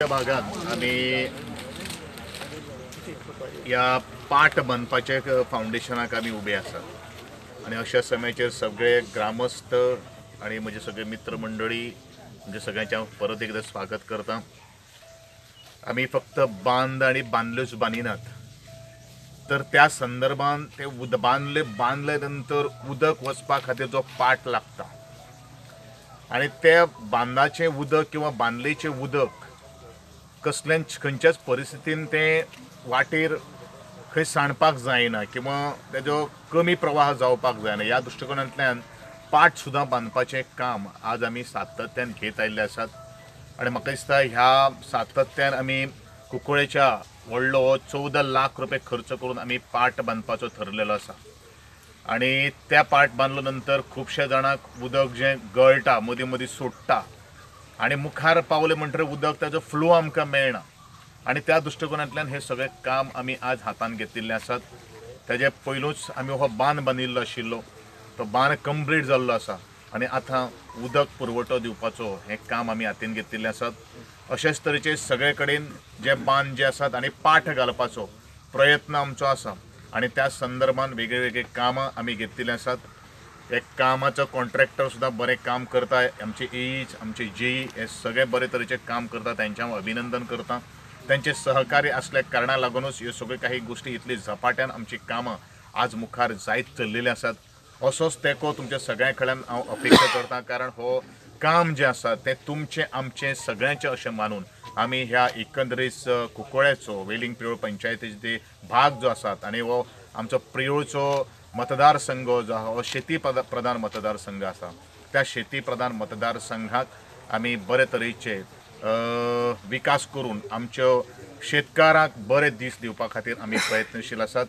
भागात आम्ही या पाट बांधपाचे फाउंडेशनाक आम्ही उभे आसात आणि अशा समयाचेर सगळे ग्रामस्थ आणि म्हणजे सगळे मित्रमंडळी म्हणजे सगळ्यांचे हांव परत एकदा स्वागत करता। आम्ही फक्त बांध आणि बांधल्योच बांदिनात, तर त्या संदर्भात ते बांधले नंतर उदक वचपा खातीर जो पाट लागता आणि त्या बांधाचे उदक किंवा बांधलेचे उदक खंयच्याच परिस्थितीन ते वाटेर खंय सांडपाक जायना किंवा तेजो कमी प्रवाह जावपाक जायना। ह्या दृश्टिकोनांतल्यान पाट सुद्दां बांधपाचें काम आज आमी सातत्यान घेत आयिल्ले आसात आणि म्हाका दिसता ह्या सातत्यान आमी कुंकळ्ळेच्या व्हडलो 14 लाख रुपये खर्च करून आमी पाट बांधपाचो ठरलेलो आसा आणि त्या पाट बांधलो नंतर खुबश्या जाणांक उदक जें गळटा मदीं मदीं सुट्टा आणि मुखार पावले म्हणटकीर उदक ताजो फ्लो आमकां मेळना आणि त्या दृश्टिकोनांतल्यान हे सगळे काम आमी आज हातान घेतिल्ले आसात। तेजे पयलूच आमी हो बांद बांदिल्लो आशिल्लो, तो बांद कंप्लीट जाल्लो आसा आणि आतां उदक पुरवठो दिवपाचो हें काम आमी हातीन घेतिल्लें आसात। अशेच तरेचे सगळे कडेन जे बांद जे आसात आणि पाट घालपाचो प्रयत्न आमचो आसा आणि त्या संदर्भात वेगळी कामां आमी घेतिल्लीं आसात। एक कामाचो कॉन्ट्रॅक्टर सुद्दां बरें काम करता, आमचे एईच आमचे जेई हे सगळे बरे तरेचे काम करता, त्यांचे हांव अभिनंदन करता। त्यांचे सहकार्य असल्या कारणाक लागूनच ह्यो सगळ्यो काही गोष्टी इतली झपाट्यान आमची कामां आज मुखार जायत चल्लेली आसात। असोच तेंको तुमच्या सगळ्यां कडल्यान हांव अपेक्षा करता, कारण हो काम जे आसा तें तुमचें आमचें सगळ्यांचें अशें मानून आमी ह्या एकंदरीत कुंकळ्ळेचो वेलिंग प्रियोळ पंचायतीचो ते भाग जो आसात आणि हो आमचो प्रियोळचो मतदारसंघ जो आसा हो शेती प्रधान मतदारसंघ आसा, त्या शेती प्रधान मतदारसंघाक आमी बरे तरेचे विकास करून आमच्यो शेतकारांक बरे दीस दिवपा खातीर आमी प्रयत्नशील आसात।